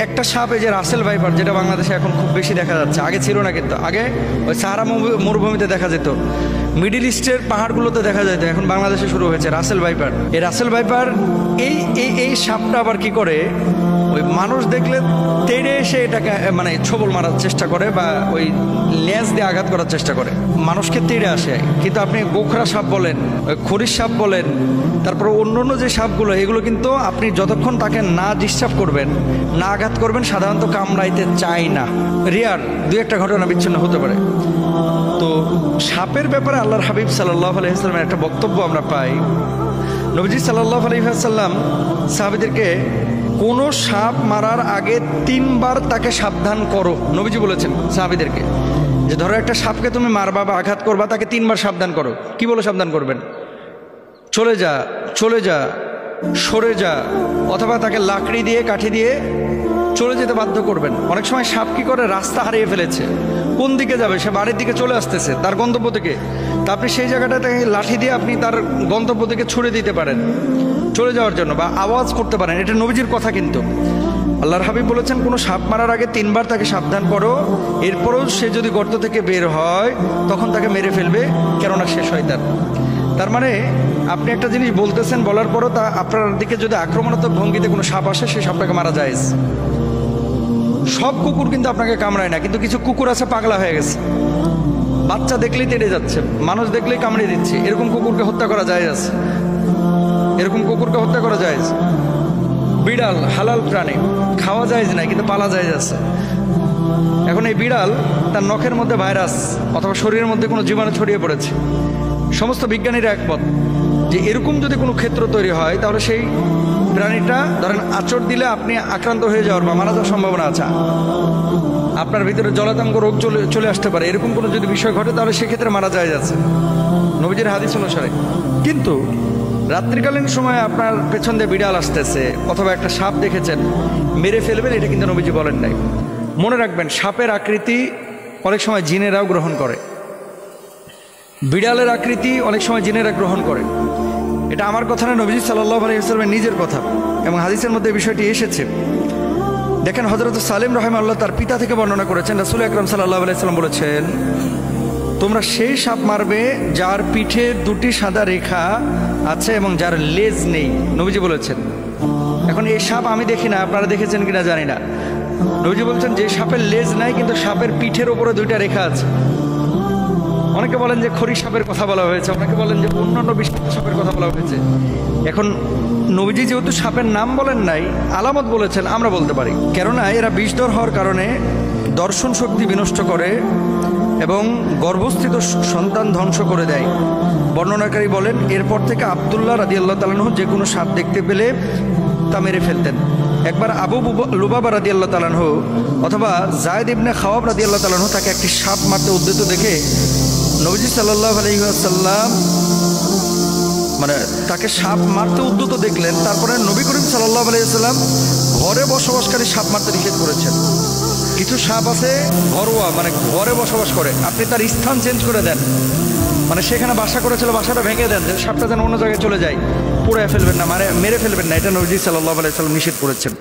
একটা সাপ, এই যে রাসেল ভাইপার, যেটা বাংলাদেশে এখন খুব বেশি দেখা যাচ্ছে, আগে ছিল না কিন্তু। আগে ওই সাহারা মরুভূমিতে দেখা যেত, মিডিল ইস্টের পাহাড়গুলোতে দেখা যেত, এখন বাংলাদেশে শুরু হয়েছে রাসেল ভাইপার। এই রাসেল ভাইপার এই এই এই সাপটা আবার কি করে, ওই মানুষ দেখলে তেড়ে এসে এটাকে মানে ছোবল মারার চেষ্টা করে বা ওই লেজ দিয়ে আঘাত করার চেষ্টা করে, মানুষকে তেড়ে আসে। কিন্তু আপনি গোখরা সাপ বলেন, ওই খরিশ সাপ বলেন, তারপর অন্য অন্য যে সাপগুলো, এগুলো কিন্তু আপনি যতক্ষণ তাকে না ডিস্টার্ব করবেন, না আঘাত করবেন, সাধারণত কামড়াইতে চায় না। রিয়ার দুই একটা ঘটনা বিচ্ছিন্ন হতে পারে। তো সাপের ব্যাপারে আল্লাহর হাবিব সাল্লাল্লাহু আলাইহি ওয়াসাল্লামের একটা বক্তব্য আমরা পাই। নবীজি সাল্লাল্লাহু আলাইহি ওয়াসাল্লাম সাহাবীদেরকে কোনো সাপ মারার আগে 3 বার তাকে সাবধান করো, নবীজি বলেছেন সাহাবীদেরকে, যে ধরো একটা সাপকে তুমি মারবা বা আঘাত করবা, তাকে 3 বার সাবধান করো। কি বলে সাবধান করবেন? চলে যা, চলে যা, সরে যা, অথবা তাকে লাকড়ি দিয়ে, কাঠি দিয়ে চলে যেতে বাধ্য করবেন। অনেক সময় সাপ কি করে, রাস্তা হারিয়ে ফেলেছে, কোন দিকে যাবে, সে বাড়ির দিকে চলে আসতেছে তার গন্তব্য থেকে, তা আপনি সেই জায়গাটা তাকে লাঠি দিয়ে আপনি তার গন্তব্য থেকে ছুড়ে দিতে পারেন চলে যাওয়ার জন্য, বা আওয়াজ করতে পারেন। এটা নবীজির কথা কিন্তু। আল্লাহর হাবিব বলেছেন কোনো সাপ মারার আগে 3 বার তাকে সাবধান করো, এরপরও সে যদি গর্ত থেকে বের হয় তখন তাকে মেরে ফেলবে, কেননা সে শয়তান। তার মানে আপনি একটা জিনিস বলতেছেন, বলার পরও তা আপনার দিকে যদি আক্রমণাত্মক ভঙ্গিতে কোনো সাপ আসে, সেই সাপটাকে মারা যায়। সব কুকুর কিন্তু আপনাকে কামড়ায় না, কিন্তু কিছু কুকুর আছে পাগলা হয়ে গেছে, বাচ্চা দেখলেই তেড়ে যাচ্ছে, মানুষ দেখলেই কামড়ে দিচ্ছে, এরকম কুকুরকে হত্যা করা যায় আছে, এরকম কুকুরকে হত্যা করা যায়। বিড়াল হালাল প্রাণী, খাওয়া যায় না, কিন্তু পালা যায় আছে। এখন এই বিড়াল, তার নখের মধ্যে ভাইরাস অথবা শরীরের মধ্যে কোনো জীবাণু ছড়িয়ে পড়েছে। সমস্ত বিজ্ঞানীরা একমত যে এরকম যদি কোনো ক্ষেত্র তৈরি হয়, তাহলে সেই প্রাণীটা ধরেন আঁচড় দিলে আপনি আক্রান্ত হয়ে যাওয়ার বা মারা যাওয়ার সম্ভাবনা আছে, আপনার ভিতরে জলাতঙ্ক রোগ চলে আসতে পারে। এরকম কোনো যদি বিষয় ঘটে, তাহলে সেক্ষেত্রে মারা যায় যাচ্ছে নবীজির হাদিস অনুসারে। কিন্তু রাত্রিকালীন সময় আপনার পেছন দিয়ে বিড়াল আসতেছে অথবা একটা সাপ দেখেছেন, মেরে ফেলবেন, এটা কিন্তু নবীজি বলেন নাই। মনে রাখবেন, সাপের আকৃতি অনেক সময় জিনেরাও গ্রহণ করে, বিড়ালের আকৃতি অনেক সময় জিনেরা গ্রহণ করে। এটা আমার কথা না, নবীজি সাল্লাল্লাহু আলাইহি ওয়াসাল্লামের নিজের কথা, এবং হাদিসের মধ্যে বিষয়টি এসেছে। দেখেন, হযরত সালেম রাহিমাহুল্লাহ তার পিতা থেকে বর্ণনা করেছেন, রাসূল আকরাম সাল্লাল্লাহু আলাইহি ওয়াসাল্লাম বলেছেন, তোমরা সেই সাপ মারবে যার পিঠে 2টি সাদা রেখা আছে এবং যার লেজ নেই, নবীজি বলেছেন। এখন এই সাপ আমি দেখি না, আপনারা দেখেছেন কিনা জানি না। নবীজি বলছেন যে সাপের লেজ নাই, কিন্তু সাপের পিঠের ওপরে 2টা রেখা আছে। অনেকে বলেন যে খরিশ সাপের কথা বলা হয়েছে, অনেকে বলেন যে অন্যান্য বিষাক্ত সাপের কথা বলা হয়েছে। এখন নবীজি যেহেতু সাপের নাম বলেন নাই, আলামত বলেছেন, আমরা বলতে পারি, কেননা এরা বিষধর হওয়ার কারণে দর্শন শক্তি বিনষ্ট করে এবং গর্ভস্থিত সন্তান ধ্বংস করে দেয়। বর্ণনাকারী বলেন, এরপর থেকে আব্দুল্লাহ রাদিয়াল্লাহু তাআলা আনহু যে কোনো সাপ দেখতে পেলে তা মেরে ফেলতেন। একবার আবু লুবাবা রাদিয়াল্লাহু তাআলা আনহু অথবা যায়েদ ইবনে খাওয়াব রাদিয়াল্লাহু তাআলা আনহু তাকে একটি সাপ মারতে উদ্যত দেখে নবীজি সাল্লাল্লাহু আলাইহি ওয়াসাল্লাম মানে তাকে সাপ মারতে উদ্যত দেখলেন। তারপরে নবী করিম সাল্লাল্লাহু আলাইহি ওয়াসাল্লাম ঘরে বসবাসকারী সাপ মারতে নিষেধ করেছেন। কিছু সাপ আছে ঘরোয়া, মানে ঘরে বসবাস করে, আপনি তার স্থান চেঞ্জ করে দেন, মানে সেখানে বাসা করেছিল, বাসাটা ভেঙে দেন, যে সাপটা যেন অন্য জায়গায় চলে যায়, পুড়ে ফেলবেন না, মেরে ফেলবেন না, এটা নবীজি সাল্লাল্লাহু আলাইহি ওয়াসাল্লাম নিষেধ করেছেন।